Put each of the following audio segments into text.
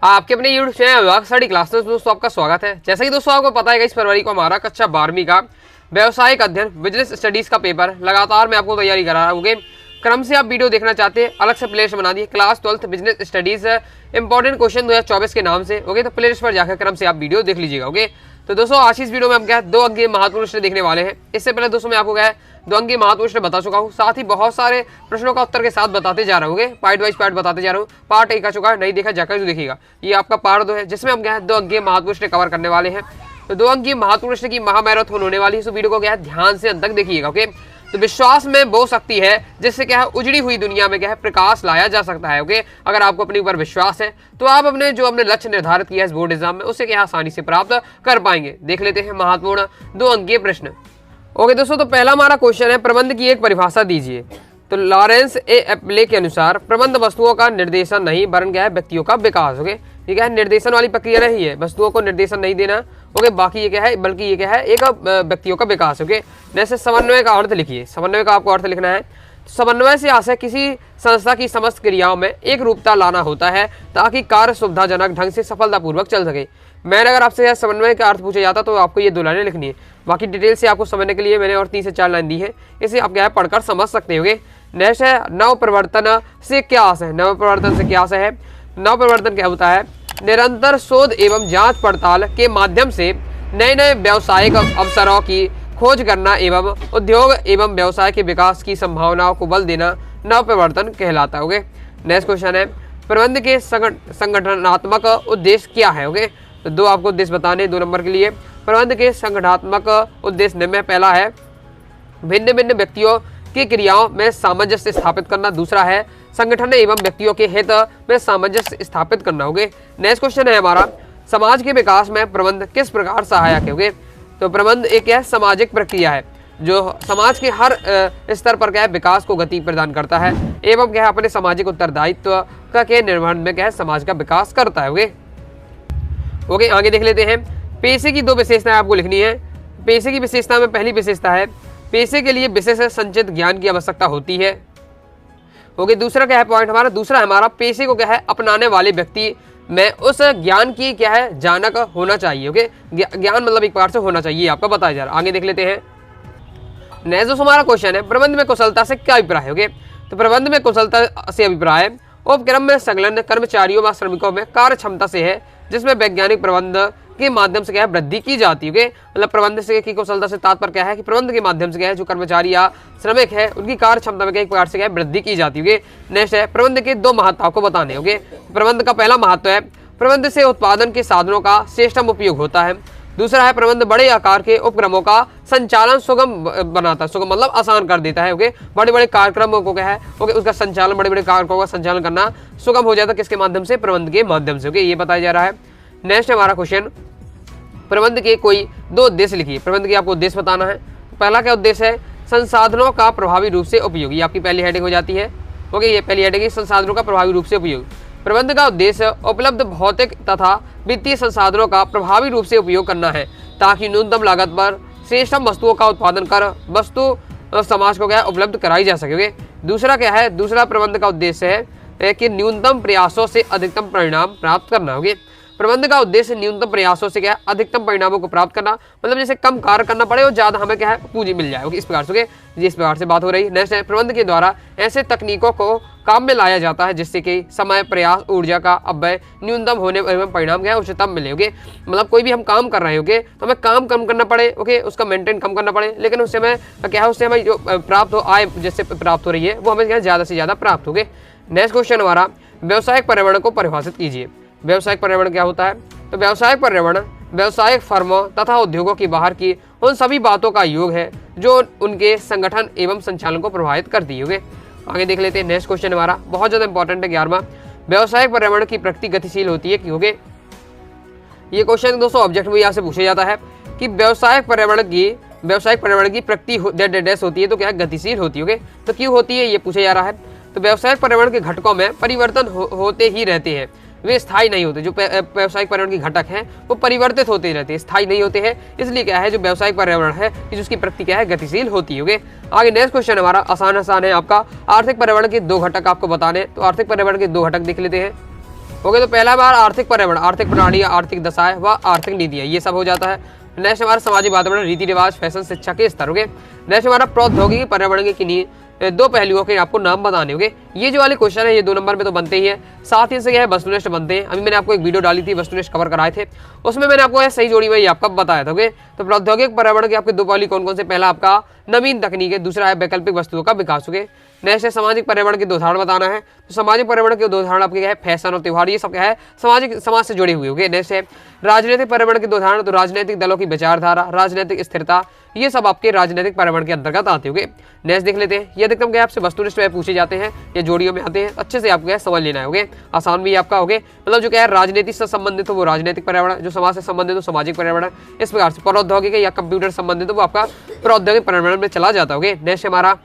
आपके अपने YouTube channel work study class में दोस्तों आपका स्वागत है। जैसा कि दोस्तों आपको पता है कि इस फरवरी को हमारा कक्षा 12वीं का व्यवसायिक अध्ययन बिजनेस स्टडीज का पेपर लगातार मैं आपको तैयारी करा रहा हूँ। क्रम से आप वीडियो देखना चाहते हैं, अलग से प्लेलिस्ट बना दी class 12th business studies important question 2024 के नाम से। ओके, तो प्लेलिस्ट पर जाकर क्रम से आप वीडियो देख लीजिएगा। ओके, तो दोस्तों आज इस वीडियो में हम क्या है 2 अंकीय महत्वपूर्ण प्रश्न देखने वाले हैं। इससे पहले दोस्तों मैं आपको क्या है 2 अंकीय महत्वपूर्ण प्रश्न बता चुका हूँ, साथ ही बहुत सारे प्रश्नों का उत्तर के साथ बताते जा रहा हूँ। पार्ट वाइज पार्ट बताते जा रहा हूँ। पार्ट 1 आ चुका है, नहीं देखा जाकर जो देखिएगा। ये आपका पार्ट 2 है जिसमें हम क्या है 2 अंकीय महत्वपूर्ण प्रश्न कवर करने वाले हैं। तो 2 अंकीय महत्वपूर्ण प्रश्न की महामैराथन होने वाली है, तो वीडियो को क्या है ध्यान से अंत तक देखिएगा। ओके, तो विश्वास में वो शक्ति है जिससे क्या है उजड़ी हुई दुनिया में क्या है प्रकाश लाया जा सकता है। ओके, अगर आपको अपने ऊपर विश्वास है तो आप अपने लक्ष्य निर्धारित किया है इस बोर्ड एग्जाम में उसे क्या आसानी से प्राप्त कर पाएंगे। देख लेते हैं महत्वपूर्ण 2 अंकीय प्रश्न। ओके दोस्तों, तो पहला हमारा क्वेश्चन है प्रबंध की एक परिभाषा दीजिए। तो लॉरेंस ए एप्ले के अनुसार प्रबंध वस्तुओं का निर्देशन नहीं वरन क्या है व्यक्तियों का विकास। ओके, ये क्या है निर्देशन वाली प्रक्रिया नहीं है, वस्तुओं को निर्देशन नहीं देना। ओके, बाकी ये क्या है बल्कि ये क्या है एक व्यक्तियों का विकास। ओके, जैसे समन्वय का अर्थ लिखिए। समन्वय का आपको अर्थ लिखना है। समन्वय से आशय किसी संस्था की समस्त क्रियाओं में एक रूपता लाना होता है ताकि कार्य सुविधाजनक ढंग से सफलतापूर्वक चल सके। मैंने अगर आपसे समन्वय का अर्थ पूछा जाता तो आपको ये 2 लाइनें लिखनी है। बाकी डिटेल से आपको समझने के लिए मैंने और 3 से 4 लाइन दी है, इसे आप क्या है पढ़कर समझ सकते होंगे। नेक्स्ट है नव प्रवर्तन से क्या आशय है। नव प्रवर्तन से क्या आशय है? नव प्रवर्तन क्या होता है? निरंतर शोध एवं जांच पड़ताल के माध्यम से नए नए व्यावसायिक अवसरों की खोज करना एवं उद्योग एवं व्यवसाय के विकास की संभावनाओं को बल देना नव प्रवर्तन कहलाता है। ओके, नेक्स्ट क्वेश्चन है प्रबंध के संगठनात्मक उद्देश्य क्या है। ओके, तो 2 आपको उद्देश्य बताने 2 नंबर के लिए। प्रबंध के संगठनात्मक उद्देश्य में पहला है भिन्न भिन्न व्यक्तियों की क्रियाओं में सामंजस्य स्थापित करना। दूसरा है संगठन एवं व्यक्तियों के हित में सामंजस्य स्थापित करना। होगे, नेक्स्ट क्वेश्चन है हमारा समाज के विकास में प्रबंध किस प्रकार सहायक है। तो प्रबंध एक है सामाजिक प्रक्रिया है जो समाज के हर स्तर पर क्या है विकास को गति प्रदान करता है एवं क्या है अपने सामाजिक उत्तरदायित्व का के निर्वहन में क्या है समाज का विकास करता है। ओके, आगे देख लेते हैं। पेशे की 2 विशेषताएं आपको लिखनी है। पेशे की विशेषता में पहली विशेषता है पेशे के लिए विशेष संचित ज्ञान की आवश्यकता होती है। ओके, दूसरा क्या है पॉइंट हमारा? दूसरा हमारा पेशे को क्या है अपनाने वाले व्यक्ति में उस ज्ञान की क्या है जानक होना चाहिए। ओके, ज्ञान मतलब एक प्रकार से होना चाहिए आपका बताया जा रहा है। आगे देख लेते हैं। नेक्स्ट जो हमारा क्वेश्चन है प्रबंध में कुशलता से क्या अभिप्राय है। ओके, तो प्रबंध में कुशलता से अभिप्राय उपक्रम में संलग्न कर्मचारियों व श्रमिकों में कार्य क्षमता से है जिसमें वैज्ञानिक प्रबंध के माध्यम से क्या है वृद्धि की जाती है। मतलब प्रबंध से की कुशलता से तात्पर्य क्या है कि प्रबंध के माध्यम से क्या है जो कर्मचारी या श्रमिक है उनकी कार्य क्षमता में एक प्रकार से क्या है वृद्धि की जाती है। नेक्स्ट है प्रबंध के 2 महत्व को बताने। ओके, प्रबंध का पहला महत्व है प्रबंध से उत्पादन के साधनों का श्रेष्ठतम उपयोग होता है। दूसरा है प्रबंध बड़े आकार के उपक्रमों का संचालन सुगम बनाता है। सुगम मतलब आसान कर देता है। ओके, बड़े बड़े कार्यक्रमों को क्या है ओके उसका संचालन बड़े बड़े कार्यक्रमों का संचालन करना सुगम हो जाता है किसके माध्यम से? प्रबंध के माध्यम से। ओके, ये बताया जा रहा है। नेक्स्ट हमारा क्वेश्चन प्रबंध के कोई 2 उद्देश्य लिखिए। प्रबंध के आपको उद्देश्य बताना है। पहला क्या उद्देश्य है? संसाधनों का प्रभावी रूप से उपयोग। ये आपकी पहली हेडिंग हो जाती है। ओके, ये पहली हेडिंग है संसाधनों का प्रभावी रूप से उपयोग। प्रबंध का उद्देश्य उपलब्ध भौतिक तथा वित्तीय संसाधनों का प्रभावी रूप से उपयोग करना है ताकि न्यूनतम लागत पर श्रेष्ठतम वस्तुओं का उत्पादन कर वस्तु समाज को क्या है उपलब्ध कराई जा सके। दूसरा क्या है? दूसरा प्रबंध का उद्देश्य है कि न्यूनतम प्रयासों से अधिकतम परिणाम प्राप्त करना। होगी, प्रबंध का उद्देश्य न्यूनतम प्रयासों से क्या है अधिकतम परिणामों को प्राप्त करना। मतलब जैसे कम कार्य करना पड़े और ज्यादा हमें क्या है पूंजी मिल जाए। इस प्रकार से जिस प्रकार से बात हो रही है। नेक्स्ट है प्रबंध के द्वारा ऐसे तकनीकों को काम में लाया जाता है जिससे कि समय प्रयास ऊर्जा का अपव्यय न्यूनतम होने एवं परिणाम क्या है उच्चतम मिले। ओके, मतलब कोई भी हम काम कर रहे हैं तो हमें काम कम करना पड़े। ओके, उसका मेंटेन कम करना पड़े लेकिन उससे हमें क्या है उससे हमें जो प्राप्त हो आय जिससे प्राप्त हो रही है वो हमें क्या ज़्यादा से ज़्यादा प्राप्त हो गए। नेक्स्ट क्वेश्चन हमारा व्यावसायिक पर्यावरण को परिभाषित कीजिए। व्यावसायिक पर्यावरण क्या होता है? तो व्यावसायिक पर्यावरण व्यावसायिक फर्मों तथा उद्योगों की बाहर की उन सभी बातों का योग है जो उनके संगठन एवं संचालन को प्रभावित करती है। आगे देख लेते हैं। नेक्स्ट क्वेश्चन हमारा बहुत ज़्यादा इंपॉर्टेंट है 11वां। व्यावसायिक पर्यावरण की प्रकृति गतिशील होती है क्योंकि ये क्वेश्चन दोस्तों ऑब्जेक्ट में यहाँ से पूछा जाता है कि व्यावसायिक पर्यावरण की प्रकृति डैश होती है तो क्या है गतिशील होती है। तो क्यों होती है ये पूछा जा रहा है। तो व्यावसायिक पर्यावरण के घटकों में परिवर्तन होते ही रहते हैं, वे स्थायी नहीं होते। जो व्यावसायिक पर्यावरण के घटक हैं वो परिवर्तित होते रहते हैं, स्थायी नहीं होते हैं। इसलिए क्या है जो व्यावसायिक पर्यावरण है कि जिसकी प्रकृति क्या है गतिशील होती है। आगे नेक्स्ट क्वेश्चन हमारा आसान है आपका। आर्थिक पर्यावरण के 2 घटक आपको बताने। तो आर्थिक पर्यावरण के 2 घटक देख लेते हैं। ओके, तो पहला हमारा आर्थिक पर्यावरण, आर्थिक प्रणाली, आर्थिक दशाएं व आर्थिक नीतियाँ, ये सब हो जाता है। नेक्स्ट हमारा सामाजिक वातावरण, रीति रिवाज, फैशन, शिक्षा के स्तर। ओके, नेक्स्ट हमारा प्रौद्योगिकी पर्यावरण के किन्हीं दो पहलुओं के आपको नाम बताने होंगे। ये जो वाले क्वेश्चन है ये 2 नंबर में तो बनते ही है, साथ ही से क्या है वस्तुनिष्ठ बनते हैं। अभी मैंने आपको एक वीडियो डाली थी, वस्तुनिष्ठ कवर कराए थे, उसमें मैंने आपको सही जोड़ी में ये आपका बताया था। ओके, तो प्रौद्योगिक पर्यावरण के आपके 2 पहलू कौन कौन से, पहला आपका नवीन तकनीक है, दूसरा है वैकल्पिक वस्तुओं का विकास। ओके, नेक्स्ट है सामाजिक पर्यावरण के 2 उदाहरण बताना है। तो सामाजिक पर्यावरण के 2 उदाहरण आपके क्या है, फैशन और त्योहार, ये सब क्या है समाज से जुड़े हुए। ओके, नेक्स्ट है राजनीतिक पर्यावरण के 2 उदाहरण, तो राजनीतिक दलों की विचारधारा, राजनीतिक स्थिरता, ये सब आपके राजनीतिक पर्यावरण के अंतर्गत आते होंगे। नेक्स्ट देख लेते हैं, ये अधिकतम क्या आपसे वस्तुनिष्ठ पूछे जाते हैं या जोड़ियों में आते हैं, अच्छे से आपको समझ लेना है। आसान भी आपका होगे, मतलब जो क्या है राजनीति से संबंधित हो वो राजनीतिक पर्यावरण, जो समाज से संबंधित हो सामाजिक पर्यावरण, इस प्रकार से प्रौद्योगिक या कंप्यूटर संबंधित हो वो आपका प्रौद्योगिक पर्यावरण में चला जाता है। नेक्स्ट हमारा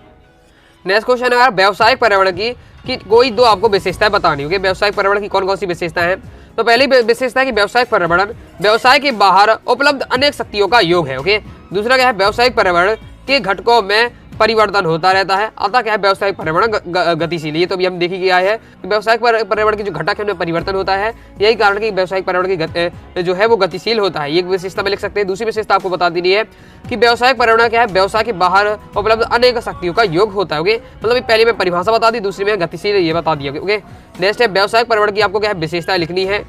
नेक्स्ट क्वेश्चन है व्यावसायिक पर्यावरण की कोई 2 आपको विशेषताएं बतानी होगी। व्यावसायिक पर्यावरण की कौन कौन सी विशेषताएं हैं, तो पहली विशेषता है कि व्यावसायिक पर्यावरण व्यवसाय के बाहर उपलब्ध अनेक शक्तियों का योग है। ओके, दूसरा क्या है व्यावसायिक पर्यावरण के घटकों में परिवर्तन होता रहता है, अतः क्या है व्यावसायिक पर्यावरण गतिशील। ये तो अभी हम देखी गया है कि व्यावसायिक पर्यावरण के जो घटक है उनमें परिवर्तन होता है, यही कारण कि व्यावसायिक पर्यावरण की जो है वो गतिशील होता है। ये विशेषता में लिख सकते हैं। दूसरी विशेषता आपको बता देनी है कि व्यावसायिक पर्यावरण क्या है, व्यवसाय के बाहर उपलब्ध अनेक शक्तियों का योग होता है। ओके, मतलब पहले में परिभाषा बता दी, दूसरी में गतिशील ये बता दिया। ओके, नेक्स्ट है व्यावसायिक पर्यावरण की आपको क्या है विशेषताएं लिखनी है।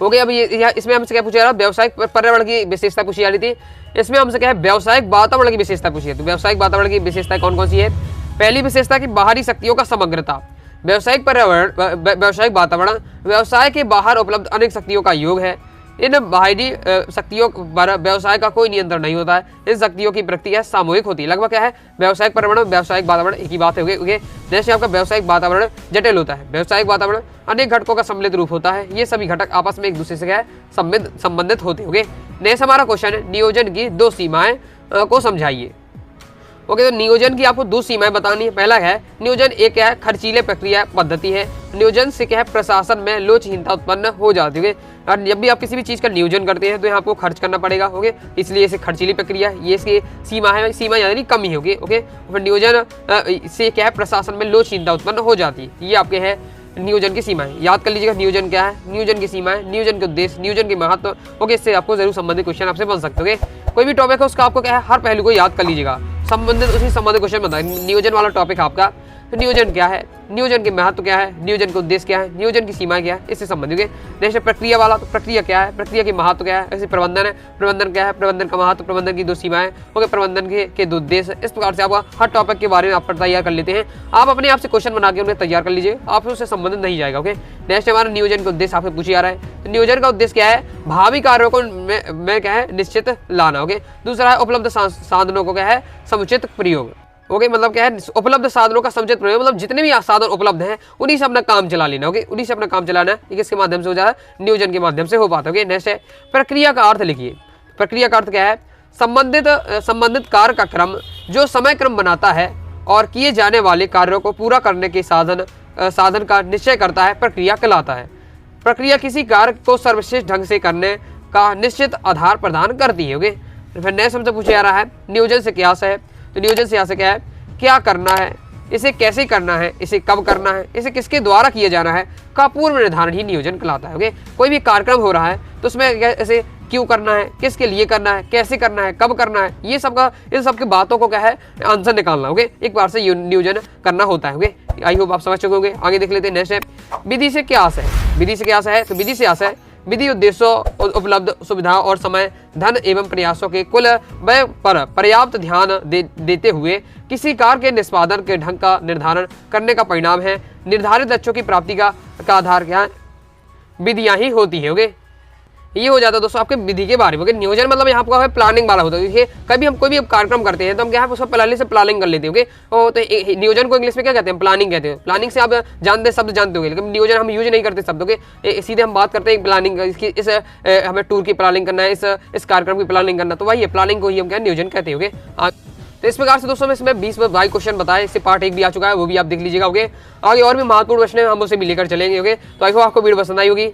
ओके, अब ये इसमें हमसे क्या पूछा जा रहा है, व्यावसायिक पर्यावरण की विशेषता पूछी जा रही थी, इसमें हमसे क्या है व्यावसायिक वातावरण की विशेषता पूछी है। तो व्यावसायिक वातावरण की विशेषता कौन कौन सी है, पहली विशेषता की बाहरी शक्तियों का समग्रता। व्यावसायिक पर्यावरण व्यावसायिक वातावरण व्यवसाय के बाहर उपलब्ध अनेक शक्तियों का योग है। इन बाहरी शक्तियों पर व्यवसाय का कोई नियंत्रण नहीं होता है, इन शक्तियों की प्रक्रिया सामूहिक होती है। लगभग क्या है व्यावसायिक पर्यावरण व्यावसायिक वातावरण एक ही बात है। ओके, जैसे आपका व्यावसायिक वातावरण जटिल होता है, व्यावसायिक वातावरण अनेक घटकों का सम्मिलित रूप होता है, ये सभी घटक आपस में एक दूसरे से क्या है संबंधित होते हैं। नेक्स्ट हमारा क्वेश्चन है नियोजन की 2 सीमाएं को समझाइए। ओके, तो नियोजन की आपको 2 सीमाएं बतानी है। पहला है नियोजन एक क्या है खर्चीले प्रक्रिया पद्धति है, नियोजन से क्या है प्रशासन में लोचहीनता उत्पन्न हो जाती है। और जब भी आप किसी भी चीज़ का नियोजन करते हैं तो यहाँ आपको खर्च करना पड़ेगा। ओके, इसलिए इसे खर्चीली प्रक्रिया, ये इसकी सीमा है, सीमा यानी कमी होगी। ओके, फिर नियोजन से क्या है प्रशासन में लोचहीनता उत्पन्न हो जाती है, ये आपके है नियोजन की सीमाएं। याद कर लीजिएगा नियोजन क्या है, नियोजन की सीमाएं, नियोजन के उद्देश्य, नियोजन के महत्व। ओके, इससे आपको जरूर संबंधित क्वेश्चन आपसे बन सकते हैं। कोई भी टॉपिक है उसका आपको क्या है हर पहलू को याद कर लीजिएगा, संबंधित उसी संबंधित क्वेश्चन बनता है। नियोजन वाला टॉपिक आपका, तो नियोजन क्या है, नियोजन के महत्व क्या है, नियोजन का उद्देश्य क्या है, नियोजन की सीमाएं क्या है, इससे संबंधित। नेक्स्ट प्रक्रिया वाला, तो प्रक्रिया क्या है, प्रक्रिया की महत्व क्या है। ऐसे प्रबंधन है, प्रबंधन क्या है, प्रबंधन का महत्व, प्रबंधन की 2 सीमाएं। ओके, प्रबंधन के 2 उद्देश्य। इस प्रकार से आप हर टॉपिक के बारे में आप तैयार कर लेते हैं। आप अपने आप से क्वेश्चन बना के उन्हें तैयार कर लीजिए, आप उससे संबंधित नहीं जाएगा। ओके, नेक्स्ट हमारा नियोजन का उद्देश्य आपसे पूछा जा रहा है। तो नियोजन का उद्देश्य क्या है, भावी कार्यों को में क्या है निश्चित लाना। ओके, दूसरा है उपलब्ध साधनों को क्या है समुचित प्रयोग। ओके, मतलब क्या है उपलब्ध साधनों का समुचित प्रयोग, मतलब जितने भी साधन उपलब्ध हैं उन्हीं से अपना काम चला लेना। ओके, उन्हीं से अपना काम चलाना है, किसके माध्यम से हो जाता है, नियोजन के माध्यम से हो पाता है। ओके, नेक्स्ट है प्रक्रिया का अर्थ लिखिए। प्रक्रिया का अर्थ क्या है, संबंधित कार्य का क्रम जो समय क्रम बनाता है और किए जाने वाले कार्यों को पूरा करने के साधन का निश्चय करता है, प्रक्रिया कहलाता है। प्रक्रिया किसी कार्य को सर्वश्रेष्ठ ढंग से करने का निश्चित आधार प्रदान करती है। ओके, फिर नेक्स्ट हमसे पूछा जा रहा है नियोजन से क्या है। तो नियोजन से यहाँ से क्या है, क्या करना है, इसे कैसे करना है, इसे कब करना है, इसे किसके द्वारा किया जाना है का पूर्व निर्धारण ही नियोजन कहलाता है। ओके, कोई भी कार्यक्रम हो रहा है तो उसमें ऐसे क्यों करना है, किसके लिए करना है, कैसे करना है, कब करना है, ये सबका इन सब की बातों को क्या है आंसर निकालना। ओके, एक बार से नियोजन करना होता है। ओके, आई होप आप समझ चुके होंगे। आगे देख लेते हैं। नेक्स्ट है विधि से क्या आशय है। विधि से क्या आशय है, तो विधि से आशय है विधि उद्देश्यों उपलब्ध सुविधाओं और समय धन एवं प्रयासों के कुल व्यय पर पर्याप्त ध्यान देते हुए किसी कार्य के निष्पादन के ढंग का निर्धारण करने का परिणाम है। निर्धारित लक्ष्यों की प्राप्ति का आधार क्या है, विधियां ही होती है। ओके, ये हो जाता है दोस्तों आपके विधि के बारे में। नियोजन मतलब यहाँ आपका प्लानिंग वाला होता है। देखिए कभी हम कोई भी कार्यक्रम करते हैं तो हम क्या है उसको पहले से प्लानिंग कर लेते हैं। ओके, तो नियोजन को इंग्लिश में क्या कहते हैं, प्लानिंग कहते हैं। प्लानिंग से आप जानते शब्द जानते होंगे, लेकिन नियोजन हम यूज नहीं करते शब्दों के, सीधे हम बात करते हैं प्लानिंग, इस हमें टूर की प्लानिंग करना है, इस कार्यक्रम की प्लानिंग करना, तो वही है प्लानिंग को ही हम क्या नियोजन कहते हैं। तो इस प्रकार से दोस्तों इसमें 20 क्वेश्चन बताए, इससे पार्ट 1 भी आ चुका है, वो भी आप देख लीजिएगा। ओके, आगे और भी महत्वपूर्ण प्रश्न हम उसे भी लेकर चलेंगे। ओके, तो आई होप आपको वीडियो पसंद आई होगी।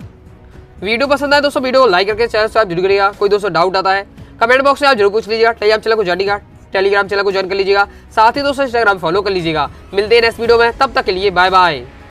वीडियो पसंद आए दोस्तों वीडियो को लाइक करके चैनल सब्सक्राइब जरूर करिएगा। कोई दोस्तों डाउट आता है कमेंट बॉक्स में आप जरूर पूछ लीजिएगा। टेलीग्राम चैनल को ज्वाइन कर लीजिएगा, साथ ही दोस्तों इंस्टाग्राम फॉलो कर लीजिएगा। मिलते हैं नेक्स्ट वीडियो में, तब तक के लिए बाय बाय।